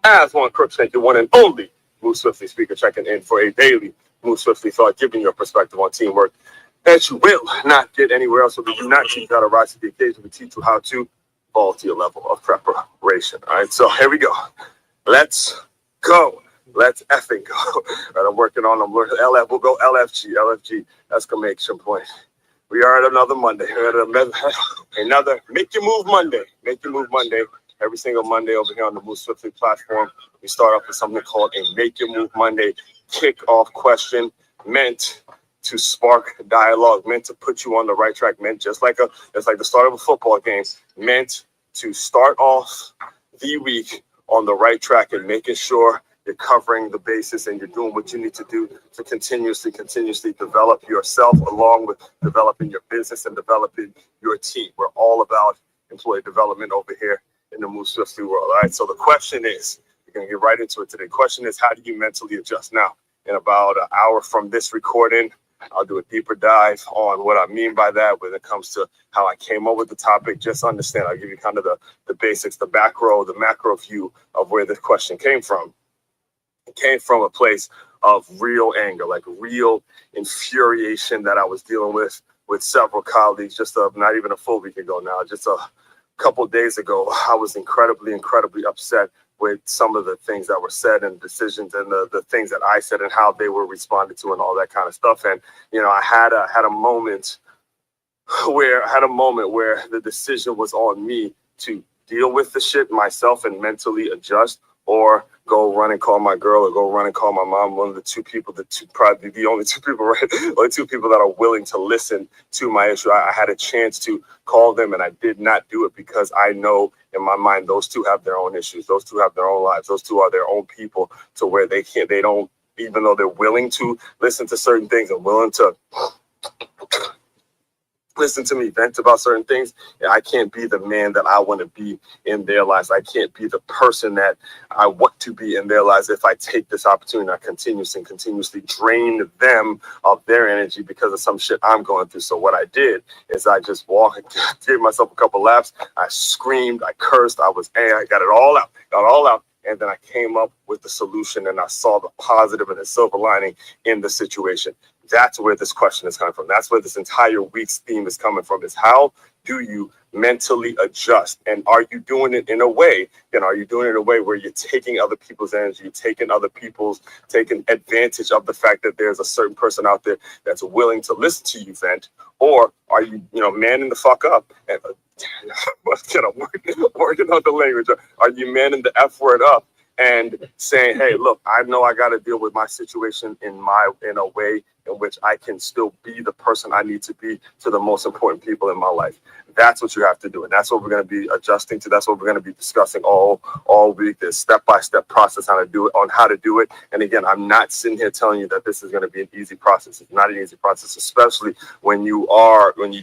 As one Crookshank, the one and only Move Swiftly speaker, checking in for a daily Move Swiftly thought, giving your perspective on teamwork that you will not get anywhere else. So we do not teach you how to rise to the occasion. We teach you how to fall to your level of preparation. All right, so here we go. Let's go. Let's effing go. All right, I'm working on them. LF, we'll go LFG, exclamation point. We are at another Monday. We're at another Make Your Move Monday. Make Your Move Monday. Every single Monday over here on the Move Swiftly platform, we start off with something called a Make Your Move Monday kickoff question, meant to spark dialogue, meant to put you on the right track, meant just like the start of a football game, meant to start off the week on the right track and making sure you're covering the bases and you're doing what you need to do to continuously develop yourself along with developing your business and developing your team. We're all about employee development over here in the Move Swiftly world. All right. So the question is, we're going to get right into it today. The question is, how do you mentally adjust? Now, in about an hour from this recording, I'll do a deeper dive on what I mean by that when it comes to how I came up with the topic. Just understand, I'll give you kind of the basics, the macro view of where this question came from. It came from a place of real anger, like real infuriation that I was dealing with several colleagues just not even a full week ago now, just a couple of days ago. I was incredibly upset with some of the things that were said and decisions and the things that I said and how they were responded to and all that kind of stuff. And, you know, I had a moment where the decision was on me to deal with the shit myself and mentally adjust, or go run and call my girl or go run and call my mom. One of the two people, probably the only two people, right? Only two people that are willing to listen to my issue. I had a chance to call them and I did not do it because I know in my mind, those two have their own issues. Those two have their own lives. Those two are their own people to where they don't, even though they're willing to listen to certain things and willing to listen to me vent about certain things, I can't be the man that I want to be in their lives. I can't be the person that I want to be in their lives if I take this opportunity and I continuously drain them of their energy because of some shit I'm going through. So what I did is I just gave myself a couple laughs. I screamed, I cursed, I got it all out. And then I came up with the solution and I saw the positive and the silver lining in the situation. That's where this question is coming from. That's where this entire week's theme is coming from, is how do you mentally adjust? And are you doing it in a way, where you're taking other people's energy, taking advantage of the fact that there's a certain person out there that's willing to listen to you vent? Or are you, manning the fuck up and working on the language? Are you manning the F word up and saying, hey, look, I know I got to deal with my situation in a way in which I can still be the person I need to be to the most important people in my life? That's what you have to do. And that's what we're going to be adjusting to. That's what we're going to be discussing all week, this step-by-step process on how to do it. And again, I'm not sitting here telling you that this is going to be an easy process. It's not an easy process, especially when you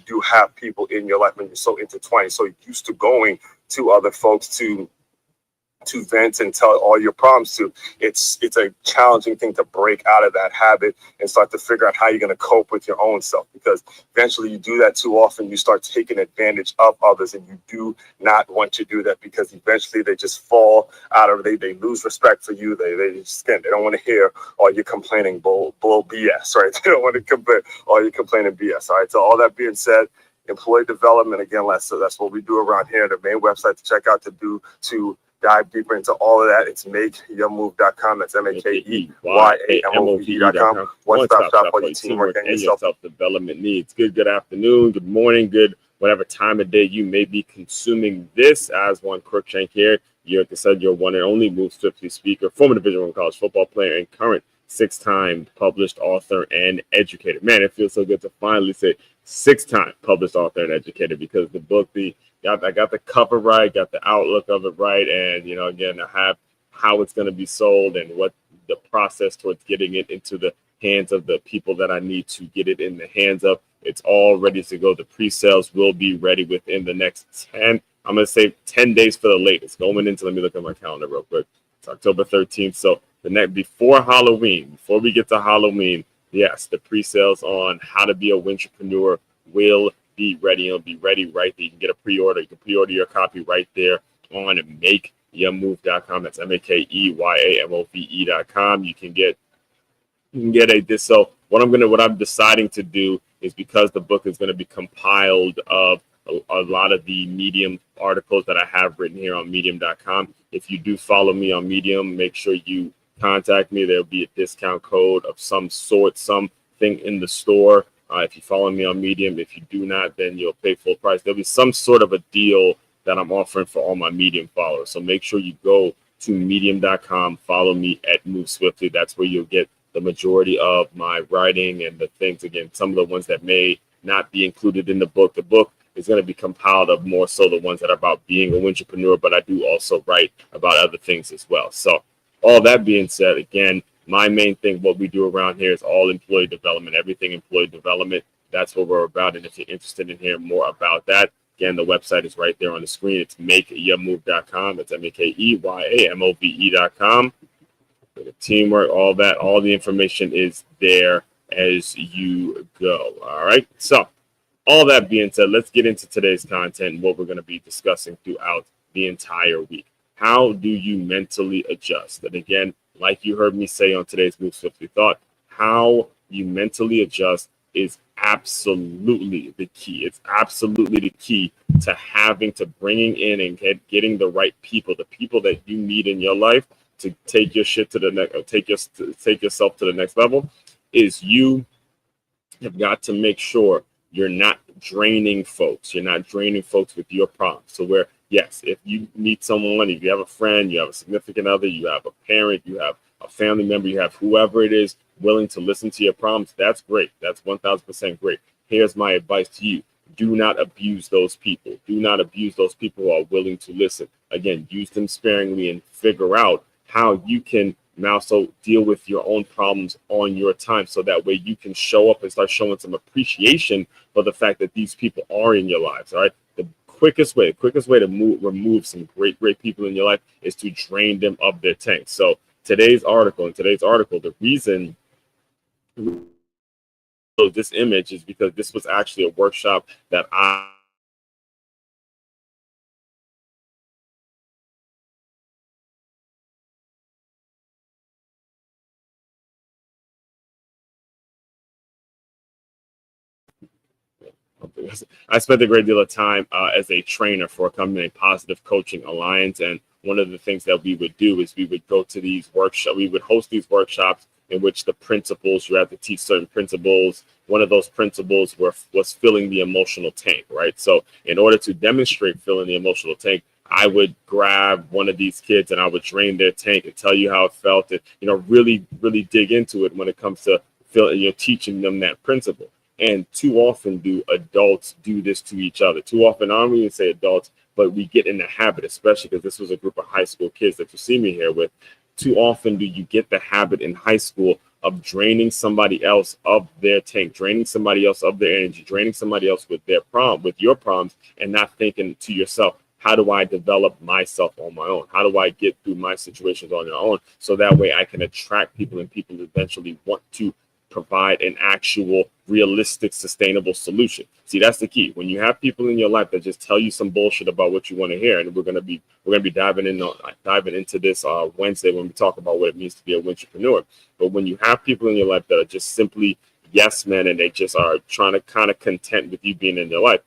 do have people in your life, when you're so intertwined, so used to going to other folks to vent and tell all your problems to. It's a challenging thing to break out of that habit and start to figure out how you're going to cope with your own self, because eventually you do that too often, you start taking advantage of others, and you do not want to do that, because eventually they just fall out of they lose respect for you. They don't want to hear all your complaining bull BS, right? They don't want to compare all your complaining BS. All right. So all that being said, employee development, again, that's what we do around here. The main website to check out to dive deeper into all of that, it's makeyourmove.com. That's MAKEYAMOVE.com. One-stop shop for your teamwork and your self-development needs. Good afternoon, good morning, good whatever time of day you may be consuming this. As one Crookshank here, you're your one and only Move Swiftly speaker, former Division I college football player, and current 6-time published author and educator. Man, it feels so good to finally say 6-time published author and educator, because the book, I got the cover right, got the outlook of it right, and again, I have how it's going to be sold and what the process towards getting it into the hands of the people that I need to get it in the hands of. It's all ready to go. The pre-sales will be ready within the next 10 days for the latest. Going into, let me look at my calendar real quick. It's October 13th, so the next before we get to Halloween, yes, the pre-sales on how to be a wintrepreneur will be ready. It'll be ready right there. You can get a pre-order. You can pre-order your copy right there on makeyamove.com. That's makeyamove.com. You can get this. So what I'm deciding to do is, because the book is going to be compiled of a lot of the Medium articles that I have written here on medium.com. If you do follow me on Medium, make sure you contact me. There'll be a discount code of some sort, something in the store. If you follow me on Medium, if you do not, then you'll pay full price. There'll be some sort of a deal that I'm offering for all my Medium followers. So make sure you go to medium.com, follow me at Move Swiftly. That's where you'll get the majority of my writing and the things, again, some of the ones that may not be included in the book. The book is going to be compiled of more so the ones that are about being a entrepreneur, but I do also write about other things as well. So all that being said, again, my main thing, what we do around here is all employee development, everything employee development. That's what we're about. And if you're interested in hearing more about that, again, the website is right there on the screen. It's makeyamove.com. It's makeyamove.com. The teamwork, all that, all the information is there as you go. All right. So all that being said, let's get into today's content and what we're going to be discussing throughout the entire week. How do you mentally adjust? And again, like you heard me say on today's Move Swiftly Thought, how you mentally adjust is absolutely the key. It's absolutely the key to bringing in and getting the right people, the people that you need in your life to take your shit to the next, or take yourself to the next level. Is you have got to make sure you're not draining folks. You're not draining folks with your problems. So where, yes, if you meet someone, if you have a friend, you have a significant other, you have a parent, you have a family member, you have whoever it is willing to listen to your problems, that's great. That's 1000% great. Here's my advice to you. Do not abuse those people. Do not abuse those people who are willing to listen. Again, use them sparingly and figure out how you can now deal with your own problems on your time, so that way you can show up and start showing some appreciation for the fact that these people are in your lives. All right. The quickest way to remove some great people in your life is to drain them of their tank. So today's article, the reason this image is because this was actually a workshop that I spent a great deal of time as a trainer for a company named Positive Coaching Alliance. And one of the things that we would do is we would go to these workshops. We would host these workshops in which the principles, you have to teach certain principles. One of those principles was filling the emotional tank, right? So in order to demonstrate filling the emotional tank, I would grab one of these kids and I would drain their tank and tell you how it felt, and really dig into it when it comes to teaching them that principle. And too often do adults do this to each other. Too often, I don't even say adults, but we get in the habit, especially because this was a group of high school kids that you see me here with. Too often do you get the habit in high school of draining somebody else of their tank, draining somebody else of their energy, draining somebody else with your problems, and not thinking to yourself, how do I develop myself on my own? How do I get through my situations on your own? So that way I can attract people, and people eventually want to provide an actual realistic, sustainable solution. See, that's the key. When you have people in your life that just tell you some bullshit about what you want to hear, and we're gonna be diving into this Wednesday when we talk about what it means to be an entrepreneur. But when you have people in your life that are just simply yes men, and they just are trying to kind of content with you being in their life,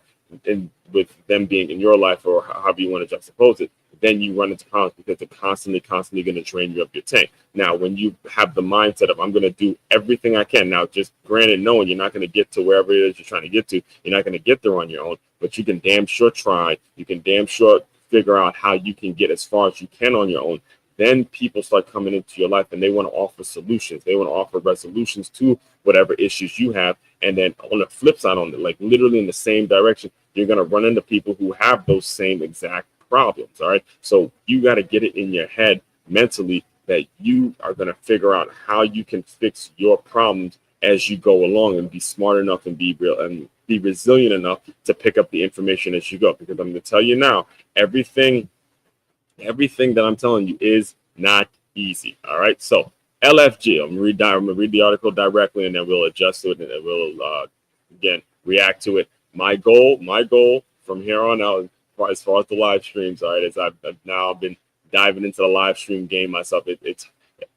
and with them being in your life, or however you want to juxtapose it, then you run into problems because they're constantly going to drain you of your tank. Now, when you have the mindset of I'm going to do everything I can, now just granted knowing you're not going to get to wherever it is you're trying to get to, you're not going to get there on your own, but you can damn sure try. You can damn sure figure out how you can get as far as you can on your own. Then people start coming into your life and they want to offer solutions. They want to offer resolutions to whatever issues you have. And then on the flip side, literally in the same direction, you're going to run into people who have those same exact problems. All right. So you got to get it in your head mentally that you are going to figure out how you can fix your problems as you go along, and be smart enough and be resilient enough to pick up the information as you go. Because I'm going to tell you now, everything that I'm telling you is not easy. All right. So LFG, I'm going to read the article directly, and then we'll adjust to it, and then we'll again react to it. My goal from here on out, as far as the live streams, all right, is I've now been diving into the live stream game myself.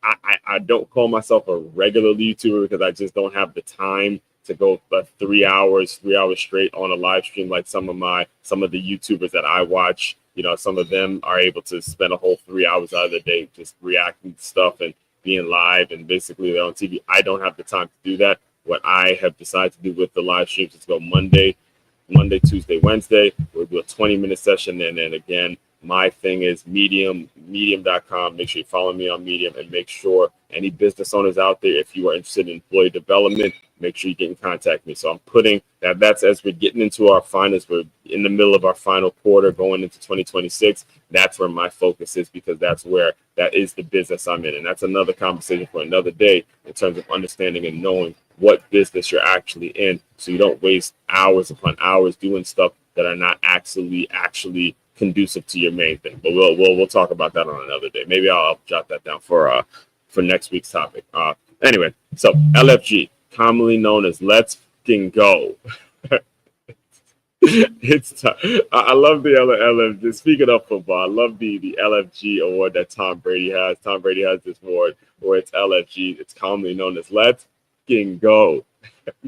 I don't call myself a regular YouTuber because I just don't have the time to go 3 hours straight on a live stream like some of the YouTubers that I watch. Some of them are able to spend a whole 3 hours out of the day just reacting to stuff and being live, and basically they're on TV. I don't have the time to do that. What I have decided to do with the live streams is go Monday, Tuesday, Wednesday. We'll do a 20-minute session, and then again, my thing is medium.com. Make sure you follow me on Medium, and make sure any business owners out there, if you are interested in employee development, make sure you get in contact with me. So I'm putting that's as we're getting into our finals. We're in the middle of our final quarter going into 2026. That's where my focus is, because that is the business I'm in. And that's another conversation for another day in terms of understanding and knowing what business you're actually in, so you don't waste hours upon hours doing stuff that are not actually conducive to your main thing. But we'll talk about that on another day. Maybe I'll jot that down for next week's topic. Anyway, so LFG, commonly known as Let's Fucking Go. It's I love the LFG. Speaking of football, I love the LFG award that Tom Brady has. Tom Brady has this award where it's LFG. It's commonly known as Let's Fucking Go.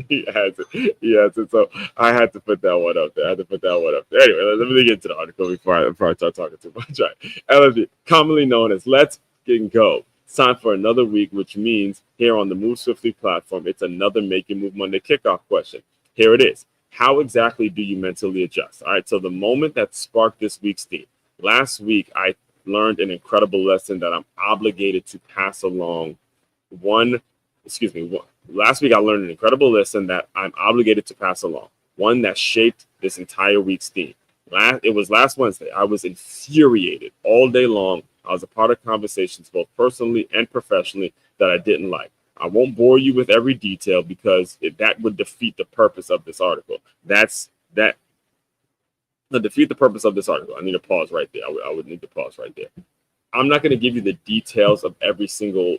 He has it. So I had to put that one up there. Anyway, let me get to the article before I start talking too much. All right. LFG, commonly known as Let's Fucking Go. It's time for another week, which means here on the Move Swiftly platform, it's another Make Your Move Monday kickoff question. Here it is. How exactly do you mentally adjust? All right. So the moment that sparked this week's theme. Last week, I learned an incredible lesson that I'm obligated to pass along. Last week, I learned an incredible lesson that I'm obligated to pass along. One that shaped this entire week's theme. It was last Wednesday. I was infuriated all day long. I was a part of conversations, both personally and professionally, that I didn't like. I won't bore you with every detail because that would defeat the purpose of this article. Defeat the purpose of this article. I need to pause right there. I would need to pause right there. I'm not going to give you the details of every single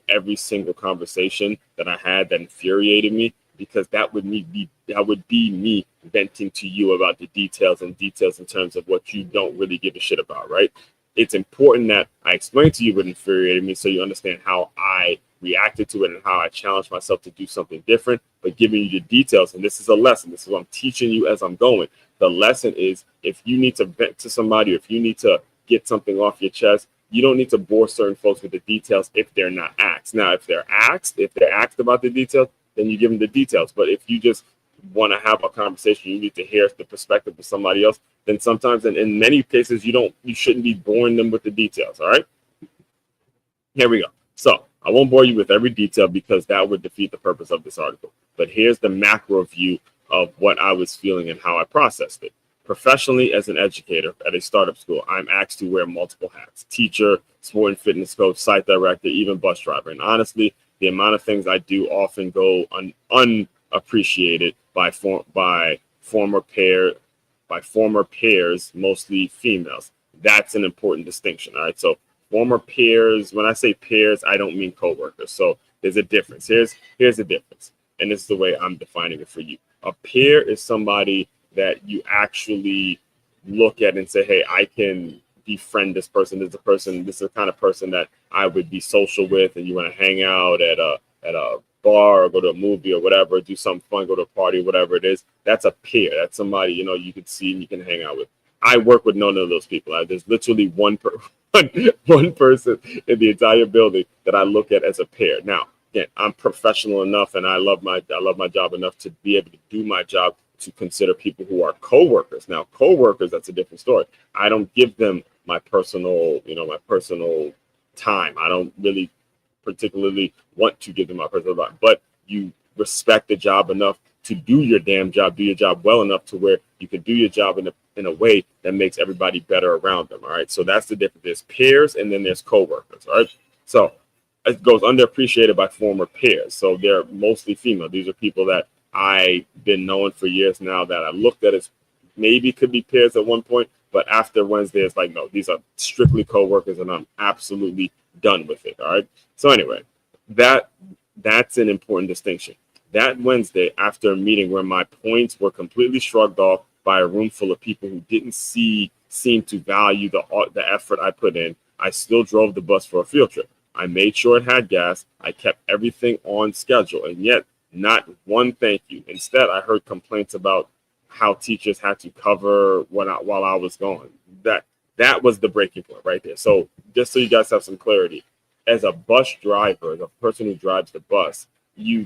conversation that I had that infuriated me, because that would be me venting to you about the details in terms of what you don't really give a shit about, right? It's important that I explain to you what infuriated me so you understand how I reacted to it and how I challenged myself to do something different, but giving you the details. And this is a lesson. This is what I'm teaching you as I'm going. The lesson is, if you need to vent to somebody, or if you need to get something off your chest, you don't need to bore certain folks with the details if they're not asked. Now, if they're asked about the details, then you give them the details. But if you just want to have a conversation, you need to hear the perspective of somebody else, then sometimes, and in many cases, you shouldn't be boring them with the details. All right. Here we go. So I won't bore you with every detail because that would defeat the purpose of this article. But here's the macro view of what I was feeling and how I processed it. Professionally, as an educator at a startup school, I'm asked to wear multiple hats: teacher, sport and fitness coach, site director, even bus driver. And honestly, the amount of things I do often go unappreciated by former peers, mostly females. That's an important distinction. All right. So former peers, when I say peers, I don't mean coworkers. So there's a difference. Here's the difference. And this is the way I'm defining it for you. A peer is somebody that you actually look at and say, hey, I can befriend this person. This is the kind of person that I would be social with, and you want to hang out at a bar or go to a movie or whatever, do something fun, go to a party, whatever it is. That's a peer. That's somebody, you could see and you can hang out with. I work with none of those people. There's literally one person in the entire building that I look at as a peer. Now, again, I'm professional enough and I love my job enough to be able to do my job to consider people who are coworkers. Now, coworkers, that's a different story. I don't give them my personal time. I don't really particularly want to give them my personal time, but you respect the job enough to do your damn job, do your job well enough to where you can do your job in a way that makes everybody better around them. All right. So that's the difference. There's peers and then there's coworkers. All right. So it goes underappreciated by former peers. So they're mostly female. These are people that I've been knowing for years now that I looked at as maybe could be peers at one point, but after Wednesday, it's like, no, these are strictly coworkers and I'm absolutely done with it. All right. So anyway, that's an important distinction. That Wednesday, after a meeting where my points were completely shrugged off by a room full of people who didn't seem to value the effort I put in, I still drove the bus for a field trip. I made sure it had gas. I kept everything on schedule, and yet not one thank you. Instead, I heard complaints about how teachers had to cover while I was gone. That was the breaking point right there. So just so you guys have some clarity, as a bus driver, as a person who drives the bus, you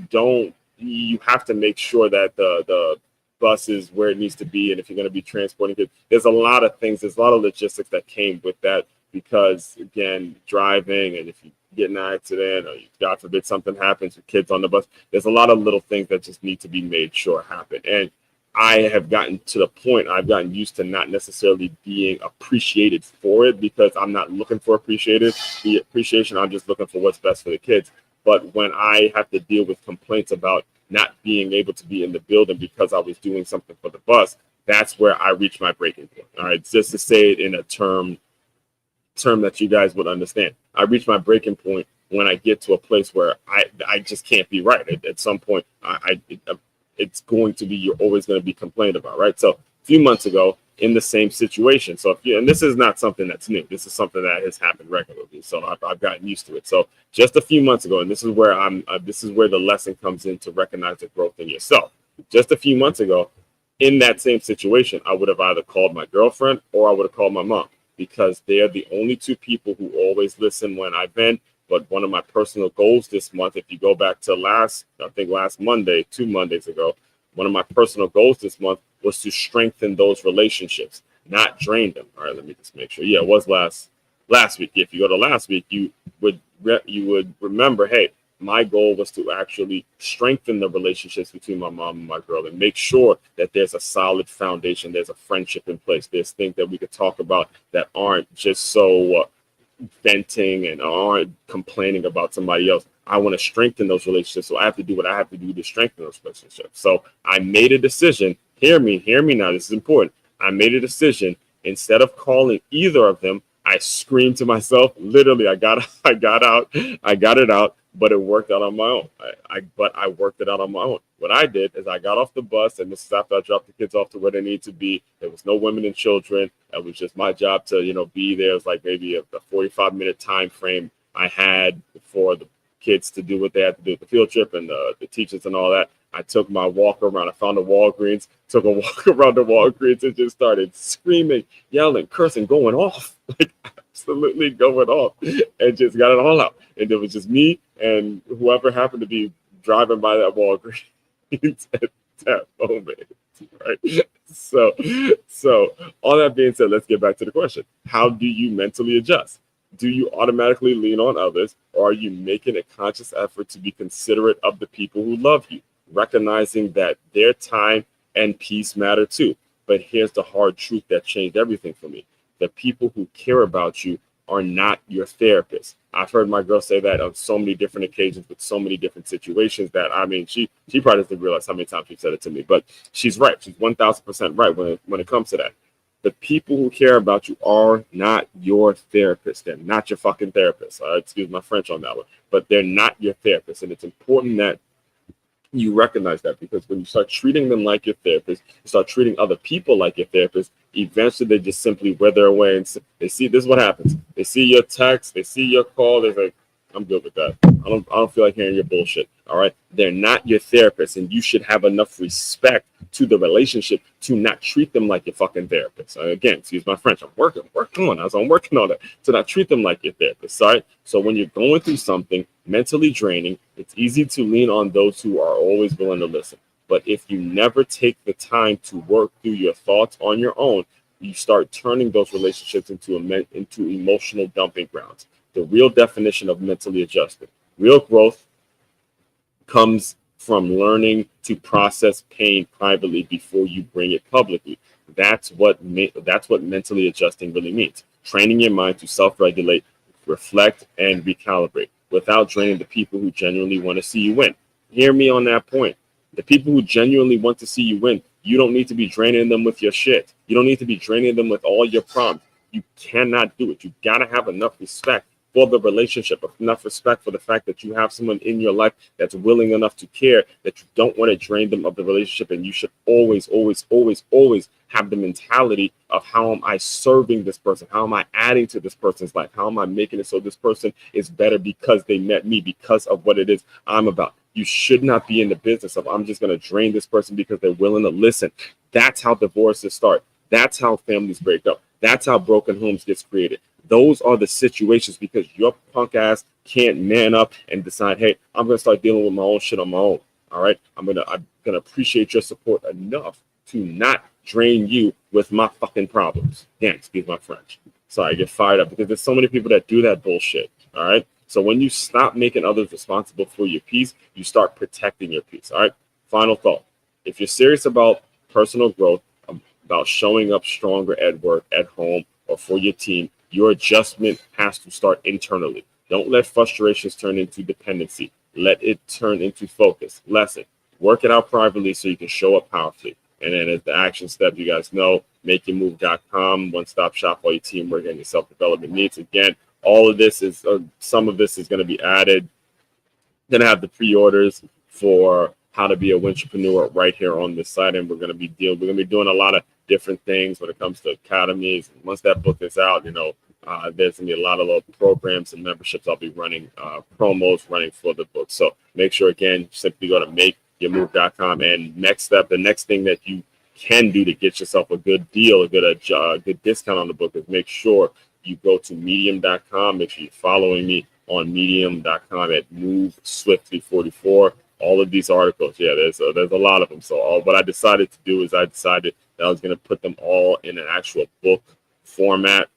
have to make sure that the bus is where it needs to be. And if you're going to be transporting it, there's a lot of things, there's a lot of logistics that came with that, because again, driving, and if you get in an accident or God forbid something happens with kids on the bus, there's a lot of little things that just need to be made sure happen. And I have gotten to the point, I've gotten used to not necessarily being appreciated for it, because I'm not looking for the appreciation. I'm just looking for what's best for the kids. But when I have to deal with complaints about not being able to be in the building because I was doing something for the bus, that's where I reach my breaking point. All right, just to say it in a term that you guys would understand. I reach my breaking point when I get to a place where I just can't be right. At some point, it's going to be, you're always going to be complained about, right? So a few months ago, in the same situation. So and this is not something that's new. This is something that has happened regularly. So I've gotten used to it. So just a few months ago, and this is where this is where the lesson comes in to recognize the growth in yourself. Just a few months ago, in that same situation, I would have either called my girlfriend or I would have called my mom, because they're the only two people who always listen when I vent. But one of my personal goals this month, if you go back to last Monday, 2 Mondays ago, one of my personal goals this month was to strengthen those relationships, not drain them. All right, let me just make sure. Yeah, it was last week. If you go to last week, you would remember, hey, my goal was to actually strengthen the relationships between my mom and my girl and make sure that there's a solid foundation, there's a friendship in place, there's things that we could talk about that aren't just so venting and aren't complaining about somebody else. I want to strengthen those relationships, so I have to do what I have to do to strengthen those relationships. So I made a decision. Hear me now. This is important. I made a decision. Instead of calling either of them, I screamed to myself. Literally, I got it out, but it worked out on my own. I worked it out on my own. What I did is I got off the bus, and this is after I dropped the kids off to where they need to be. There was no women and children. It was just my job to, be there. It was like maybe a 45-minute time frame I had for the kids to do what they had to do at the field trip, and the teachers and all that. I took my walk around. I found a Walgreens, took a walk around the Walgreens, and just started screaming, yelling, cursing, going off, like absolutely going off, and just got it all out. And it was just me and whoever happened to be driving by that Walgreens at that moment, right? So all that being said, let's get back to the question. How do you mentally adjust? Do you automatically lean on others, or are you making a conscious effort to be considerate of the people who love you, recognizing that their time and peace matter too? But here's the hard truth that changed everything for me. The people who care about you are not your therapist. I've heard my girl say that on so many different occasions with so many different situations that, she probably doesn't realize how many times she said it to me, but she's right. She's 1,000% right when it comes to that. The people who care about you are not your therapist. They're not your fucking therapist. Excuse my French on that one, but they're not your therapist. And it's important that you recognize that, because when you start treating them like your therapist, you start treating other people like your therapist, eventually they just simply wither away, and they see, this is what happens. They see your text, they see your call, they're like, I'm good with that. I don't feel like hearing your bullshit. All right. They're not your therapist, and you should have enough respect to the relationship to not treat them like your fucking therapist. Again, excuse my French. I'm working on that. To not treat them like your therapist. All right. So when you're going through something mentally draining, it's easy to lean on those who are always willing to listen. But if you never take the time to work through your thoughts on your own, you start turning those relationships into emotional dumping grounds. The real definition of mentally adjusted. Real growth comes from learning to process pain privately before you bring it publicly. That's what mentally adjusting really means. Training your mind to self-regulate, reflect, and recalibrate without draining the people who genuinely want to see you win. Hear me on that point. The people who genuinely want to see you win, you don't need to be draining them with your shit. You don't need to be draining them with all your problems. You cannot do it. You got to have enough respect for the relationship, enough respect for the fact that you have someone in your life that's willing enough to care, that you don't want to drain them of the relationship. And you should always, always, always, always have the mentality of how am I serving this person? How am I adding to this person's life? How am I making it so this person is better because they met me, because of what it is I'm about? You should not be in the business of I'm just going to drain this person because they're willing to listen. That's how divorces start. That's how families break up. That's how broken homes gets created. Those are the situations because your punk ass can't man up and decide, hey, I'm going to start dealing with my own shit on my own. All right. I'm gonna appreciate your support enough to not drain you with my fucking problems. Yeah, excuse my French. Sorry, I get fired up because there's so many people that do that bullshit. All right. So when you stop making others responsible for your peace, you start protecting your peace. All right. Final thought. If you're serious about personal growth, about showing up stronger at work, at home, or for your team, your adjustment has to start internally. Don't let frustrations turn into dependency. Let it turn into focus. Lesson. Work it out privately so you can show up powerfully. And then as the action step, you guys know, makeyourmove.com, one-stop shop for your teamwork and your self-development needs. Again, all of this is, some of this is going to be added. Going to have the pre-orders for how to be a entrepreneur right here on this site. And we're going to be doing a lot of different things when it comes to academies. Once that book is out, there's going to be a lot of little programs and memberships. I'll be running promos running for the book. So make sure, again, simply go to makeyourmove.com. And the next thing that you can do to get yourself a good deal, a good discount on the book is make sure you go to medium.com. Make sure you're following me on medium.com at MoveSwiftly44. All of these articles, there's a lot of them. So what I decided to do is I decided that I was going to put them all in an actual book format.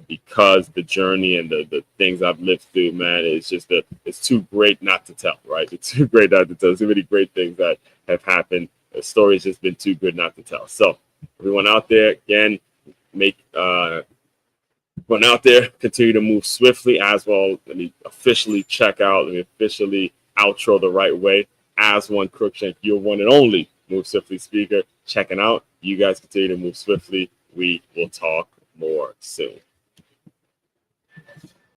Because the journey and the things I've lived through, man, it's too great not to tell, right? It's too great not to tell. There's so many great things that have happened. The story's just been too good not to tell. So everyone out there, again, continue to move swiftly as well. Let me officially outro the right way. As one Crookshank, your one and only Move Swiftly speaker, checking out. You guys continue to move swiftly. We will talk more soon.